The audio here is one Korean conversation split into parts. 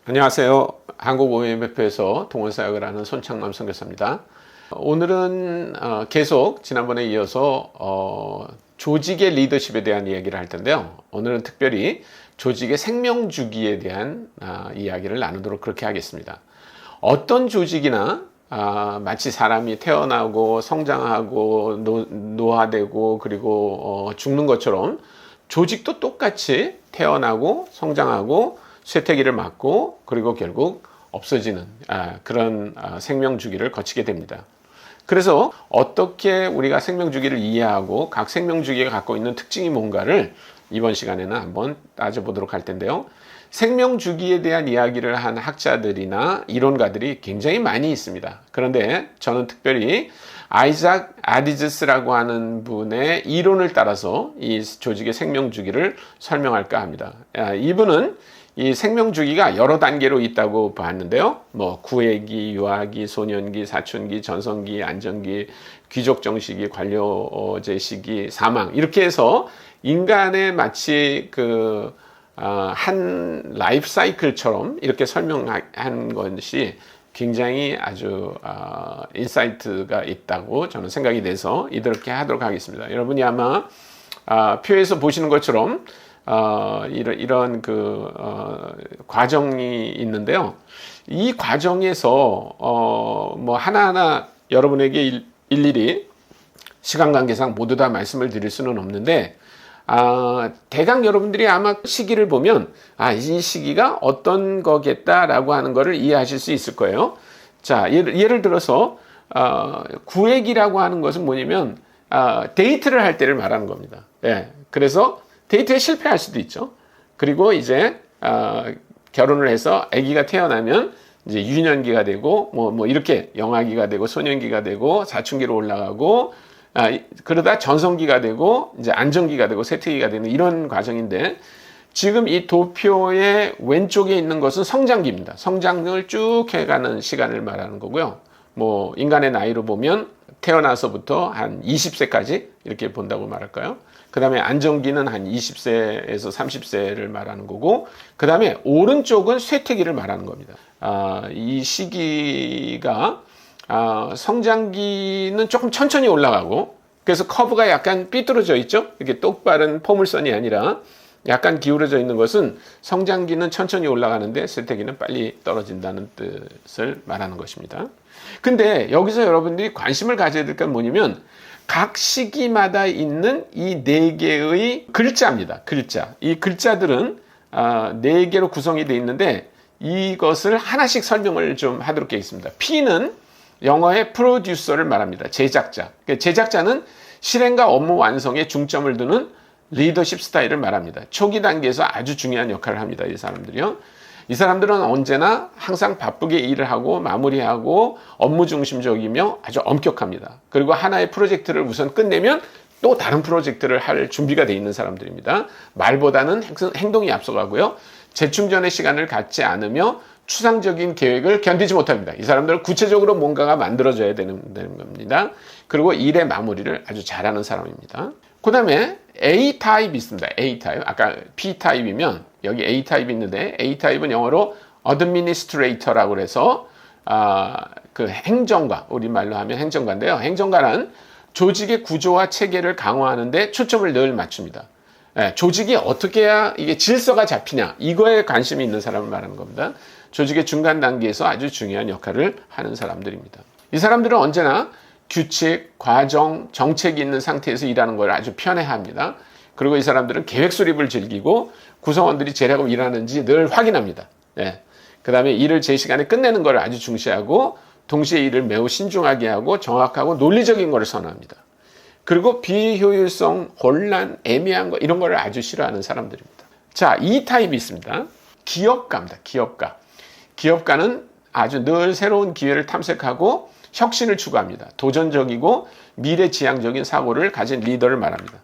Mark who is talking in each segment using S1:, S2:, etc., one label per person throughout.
S1: 안녕하세요. 한국 OMF에서 동원사역을 하는 손창남 선교사입니다. 오늘은 계속 지난번에 이어서 조직의 리더십에 대한 이야기를 할 텐데요. 오늘은 특별히 조직의 생명주기에 대한 이야기를 나누도록 그렇게 하겠습니다. 어떤 조직이나 마치 사람이 태어나고 성장하고 노화되고 그리고 죽는 것처럼 조직도 똑같이 태어나고 성장하고 쇠퇴기를 맞고 그리고 결국 없어지는 그런 생명주기를 거치게 됩니다. 그래서 어떻게 우리가 생명주기를 이해하고 각 생명주기가 갖고 있는 특징이 뭔가를 이번 시간에는 한번 따져보도록 할 텐데요. 생명주기에 대한 이야기를 한 학자들이나 이론가들이 굉장히 많이 있습니다. 그런데 저는 특별히 아이작 아디즈스라고 하는 분의 이론을 따라서 이 조직의 생명주기를 설명할까 합니다. 이분은 이 생명주기가 여러 단계로 있다고 봤는데요. 구애기, 유아기, 소년기, 사춘기, 전성기, 안정기, 귀족정시기, 관료제 시기, 사망 이렇게 해서 인간의 마치 한 라이프 사이클처럼 이렇게 설명한 것이 굉장히 아주 인사이트가 있다고 저는 생각이 돼서 이렇게 하도록 하겠습니다. 여러분이 아마 표에서 보시는 것처럼 이런 과정이 있는데요. 이 과정에서 하나하나 여러분에게 일일이 시간 관계상 모두 다 말씀을 드릴 수는 없는데 대강 여러분들이 아마 시기를 보면 이 시기가 어떤 거겠다라고 하는 거를 이해하실 수 있을 거예요. 자, 예를 들어서 구획이라고 하는 것은 뭐냐면 데이트를 할 때를 말하는 겁니다. 그래서 데이트에 실패할 수도 있죠. 그리고 이제 결혼을 해서 아기가 태어나면 이제 유년기가 되고 이렇게 영아기가 되고 소년기가 되고 사춘기로 올라가고 그러다 전성기가 되고 이제 안정기가 되고 쇠퇴기가 되는 이런 과정인데 지금 이 도표의 왼쪽에 있는 것은 성장기입니다. 성장을 쭉 해가는 시간을 말하는 거고요. 인간의 나이로 보면 태어나서부터 한 20세까지 이렇게 본다고 말할까요? 그 다음에 안정기는 한 20세에서 30세를 말하는 거고 그 다음에 오른쪽은 쇠퇴기를 말하는 겁니다. 이 시기가 성장기는 조금 천천히 올라가고 그래서 커브가 약간 삐뚤어져 있죠. 이렇게 똑바른 포물선이 아니라 약간 기울어져 있는 것은 성장기는 천천히 올라가는데 쇠퇴기는 빨리 떨어진다는 뜻을 말하는 것입니다. 근데 여기서 여러분들이 관심을 가져야 될 건 뭐냐면 각 시기마다 있는 이 네 개의 글자입니다. 글자. 이 글자들은 네 개로 구성이 되어 있는데 이것을 하나씩 설명을 좀 하도록 하겠습니다. P는 영어의 프로듀서를 말합니다. 제작자. 제작자는 실행과 업무 완성에 중점을 두는 리더십 스타일을 말합니다. 초기 단계에서 아주 중요한 역할을 합니다. 이 사람들이요. 이 사람들은 언제나 항상 바쁘게 일을 하고 마무리하고 업무 중심적이며 아주 엄격합니다. 그리고 하나의 프로젝트를 우선 끝내면 또 다른 프로젝트를 할 준비가 되어 있는 사람들입니다. 말보다는 행동이 앞서가고요. 재충전의 시간을 갖지 않으며 추상적인 계획을 견디지 못합니다. 이 사람들은 구체적으로 뭔가가 만들어져야 되는 겁니다. 그리고 일의 마무리를 아주 잘하는 사람입니다. 그 다음에 A타입이 있습니다. A타입. 아까 B타입이면 여기 A타입이 있는데 A타입은 영어로 Administrator라고 해서 행정가, 우리말로 하면 행정가인데요. 행정가는 조직의 구조와 체계를 강화하는 데 초점을 늘 맞춥니다. 조직이 어떻게 해야 이게 질서가 잡히냐 이거에 관심이 있는 사람을 말하는 겁니다. 조직의 중간 단계에서 아주 중요한 역할을 하는 사람들입니다. 이 사람들은 언제나 규칙, 과정, 정책이 있는 상태에서 일하는 걸 아주 편해합니다. 그리고 이 사람들은 계획 수립을 즐기고 구성원들이 제대로 일하는지 늘 확인합니다. 그 다음에 일을 제 시간에 끝내는 걸 아주 중시하고 동시에 일을 매우 신중하게 하고 정확하고 논리적인 걸 선호합니다. 그리고 비효율성, 혼란, 애매한 거 이런 걸 아주 싫어하는 사람들입니다. 자, 이 타입이 있습니다. 기업가입니다. 기업가. 기업가는 아주 늘 새로운 기회를 탐색하고 혁신을 추구합니다. 도전적이고 미래지향적인 사고를 가진 리더를 말합니다.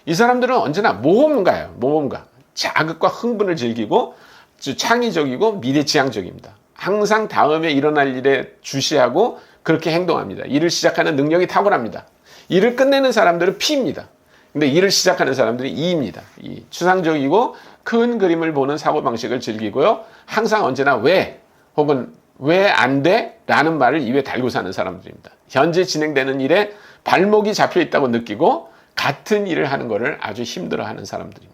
S1: 이 사람들은 언제나 모험가예요. 모험가. 자극과 흥분을 즐기고 창의적이고 미래지향적입니다. 항상 다음에 일어날 일에 주시하고 그렇게 행동합니다. 일을 시작하는 능력이 탁월합니다. 일을 끝내는 사람들은 P입니다. 근데 일을 시작하는 사람들이 E입니다. 추상적이고 큰 그림을 보는 사고방식을 즐기고요. 항상 언제나 왜 혹은 왜 안 돼? 라는 말을 입에 달고 사는 사람들입니다. 현재 진행되는 일에 발목이 잡혀 있다고 느끼고 같은 일을 하는 것을 아주 힘들어하는 사람들입니다.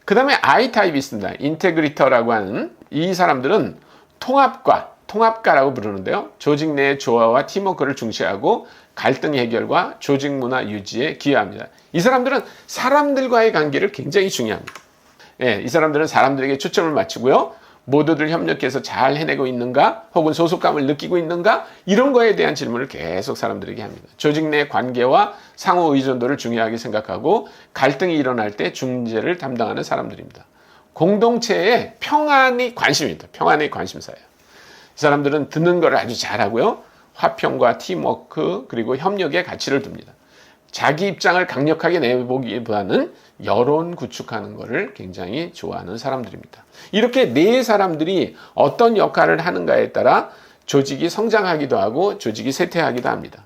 S1: 그 다음에 I타입이 있습니다. 인테그리터라고 하는 이 사람들은 통합가라고 부르는데요. 조직 내의 조화와 팀워크를 중시하고 갈등 해결과 조직 문화 유지에 기여합니다. 이 사람들은 사람들과의 관계를 굉장히 중요합니다. 예, 이 사람들은 사람들에게 초점을 맞추고요. 모두들 협력해서 잘 해내고 있는가 혹은 소속감을 느끼고 있는가 이런 거에 대한 질문을 계속 사람들에게 합니다. 조직 내 관계와 상호 의존도를 중요하게 생각하고 갈등이 일어날 때 중재를 담당하는 사람들입니다. 공동체의 평안이 관심입니다. 평안의 관심사예요. 이 사람들은 듣는 걸 아주 잘하고요. 화평과 팀워크 그리고 협력의 가치를 둡니다. 자기 입장을 강력하게 내보기보다는 여론 구축하는 것을 굉장히 좋아하는 사람들입니다. 이렇게 네 사람들이 어떤 역할을 하는가에 따라 조직이 성장하기도 하고 조직이 쇠퇴하기도 합니다.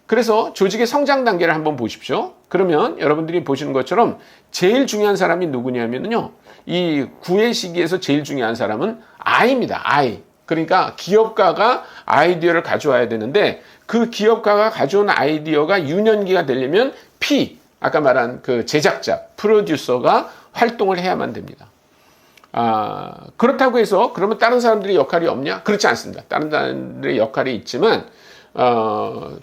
S1: 그래서 조직의 성장 단계를 한번 보십시오. 그러면 여러분들이 보시는 것처럼 제일 중요한 사람이 누구냐면요. 이 구의 시기에서 제일 중요한 사람은 I입니다. I. 그러니까 기업가가 아이디어를 가져와야 되는데 그 기업가가 가져온 아이디어가 유년기가 되려면 P, 아까 말한 그 제작자, 프로듀서가 활동을 해야만 됩니다. 그렇다고 해서 그러면 다른 사람들의 역할이 없냐? 그렇지 않습니다. 다른 사람들의 역할이 있지만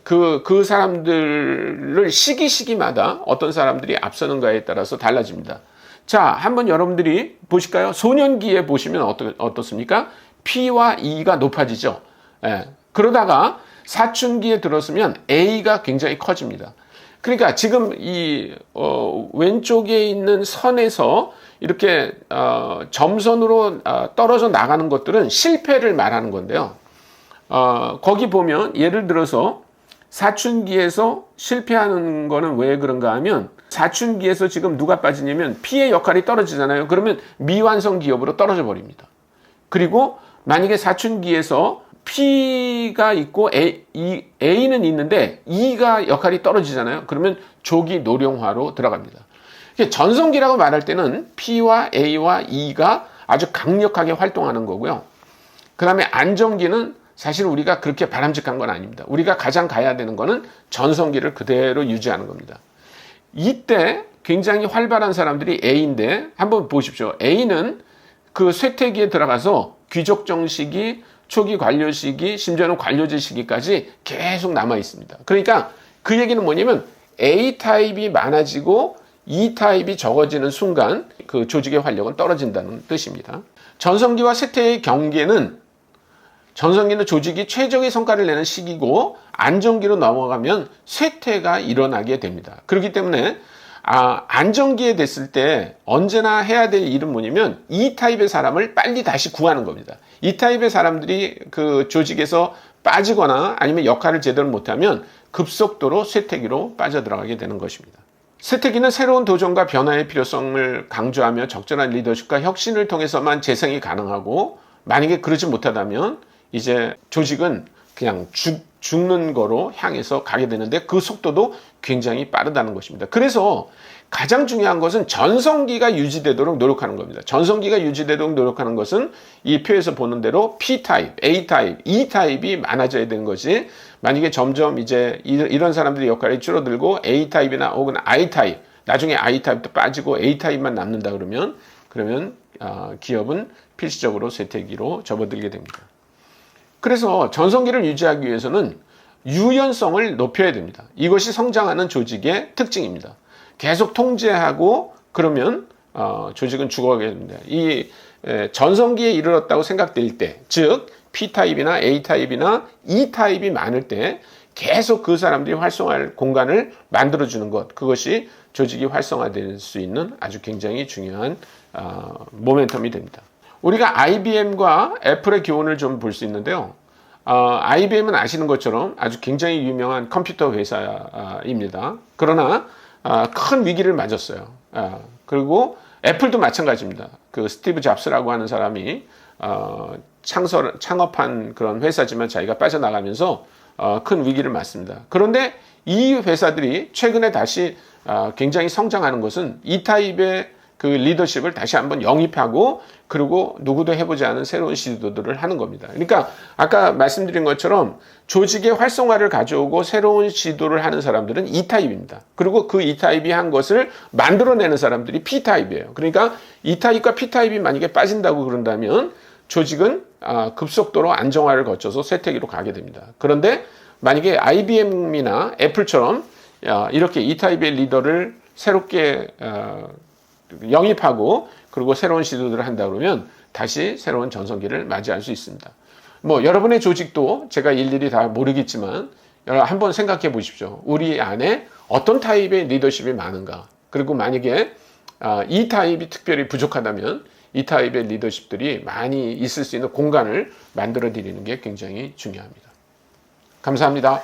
S1: 그 사람들을 시기마다 어떤 사람들이 앞서는가에 따라서 달라집니다. 자, 한번 여러분들이 보실까요? 소년기에 보시면 어떻습니까? P와 E가 높아지죠. 예. 그러다가 사춘기에 들었으면 A가 굉장히 커집니다. 그러니까 지금 이 왼쪽에 있는 선에서 이렇게 점선으로 떨어져 나가는 것들은 실패를 말하는 건데요. 거기 보면 예를 들어서 사춘기에서 실패하는 거는 왜 그런가 하면 사춘기에서 지금 누가 빠지냐면 P의 역할이 떨어지잖아요. 그러면 미완성 기업으로 떨어져 버립니다. 그리고 만약에 사춘기에서 P가 있고 A는 있는데 E가 역할이 떨어지잖아요. 그러면 조기 노령화로 들어갑니다. 전성기라고 말할 때는 P와 A와 E가 아주 강력하게 활동하는 거고요. 그 다음에 안정기는 사실 우리가 그렇게 바람직한 건 아닙니다. 우리가 가장 가야 되는 거는 전성기를 그대로 유지하는 겁니다. 이때 굉장히 활발한 사람들이 A인데 한번 보십시오. A는 그 쇠퇴기에 들어가서 귀족 정시기, 초기 관료 시기, 심지어는 관료제 시기까지 계속 남아 있습니다. 그러니까 그 얘기는 뭐냐면 A타입이 많아지고 E타입이 적어지는 순간 그 조직의 활력은 떨어진다는 뜻입니다. 전성기와 쇠퇴의 경계는 전성기는 조직이 최적의 성과를 내는 시기고 안정기로 넘어가면 쇠퇴가 일어나게 됩니다. 그렇기 때문에 안정기에 됐을 때 언제나 해야 될 일은 뭐냐면 이 타입의 사람을 빨리 다시 구하는 겁니다. 이 타입의 사람들이 그 조직에서 빠지거나 아니면 역할을 제대로 못하면 급속도로 쇠퇴기로 빠져들어가게 되는 것입니다. 쇠퇴기는 새로운 도전과 변화의 필요성을 강조하며 적절한 리더십과 혁신을 통해서만 재생이 가능하고 만약에 그러지 못하다면 이제 조직은 그냥 죽는 거로 향해서 가게 되는데 그 속도도 굉장히 빠르다는 것입니다. 그래서 가장 중요한 것은 전성기가 유지되도록 노력하는 겁니다. 전성기가 유지되도록 노력하는 것은 이 표에서 보는 대로 P타입, A타입, E타입이 많아져야 되는 것이 만약에 점점 이제 이런 사람들의 역할이 줄어들고 A타입이나 혹은 I타입, 나중에 I타입도 빠지고 A타입만 남는다 그러면 기업은 필시적으로 쇠퇴기로 접어들게 됩니다. 그래서 전성기를 유지하기 위해서는 유연성을 높여야 됩니다. 이것이 성장하는 조직의 특징입니다. 계속 통제하고 그러면 조직은 죽어가게 됩니다. 이 전성기에 이르렀다고 생각될 때, 즉 P타입이나 A타입이나 E타입이 많을 때 계속 그 사람들이 활성화할 공간을 만들어주는 것, 그것이 조직이 활성화될 수 있는 아주 굉장히 중요한 모멘텀이 됩니다. 우리가 IBM과 애플의 교훈을 좀 볼 수 있는데요. IBM은 아시는 것처럼 아주 굉장히 유명한 컴퓨터 회사입니다. 그러나 큰 위기를 맞았어요. 그리고 애플도 마찬가지입니다. 그 스티브 잡스라고 하는 사람이 창업한 그런 회사지만 자기가 빠져나가면서 큰 위기를 맞습니다. 그런데 이 회사들이 최근에 다시 굉장히 성장하는 것은 이 타입의 그 리더십을 다시 한번 영입하고 그리고 누구도 해보지 않은 새로운 시도들을 하는 겁니다. 그러니까 아까 말씀드린 것처럼 조직의 활성화를 가져오고 새로운 시도를 하는 사람들은 E타입입니다. 그리고 그 E타입이 한 것을 만들어내는 사람들이 P타입이에요. 그러니까 E타입과 P타입이 만약에 빠진다고 그런다면 조직은 급속도로 안정화를 거쳐서 쇠퇴기로 가게 됩니다. 그런데 만약에 IBM이나 애플처럼 이렇게 E타입의 리더를 새롭게 영입하고 그리고 새로운 시도들을 한다 그러면 다시 새로운 전성기를 맞이할 수 있습니다. 뭐 여러분의 조직도 제가 일일이 다 모르겠지만 한번 생각해 보십시오. 우리 안에 어떤 타입의 리더십이 많은가? 그리고 만약에 이 타입이 특별히 부족하다면 이 타입의 리더십들이 많이 있을 수 있는 공간을 만들어 드리는 게 굉장히 중요합니다. 감사합니다.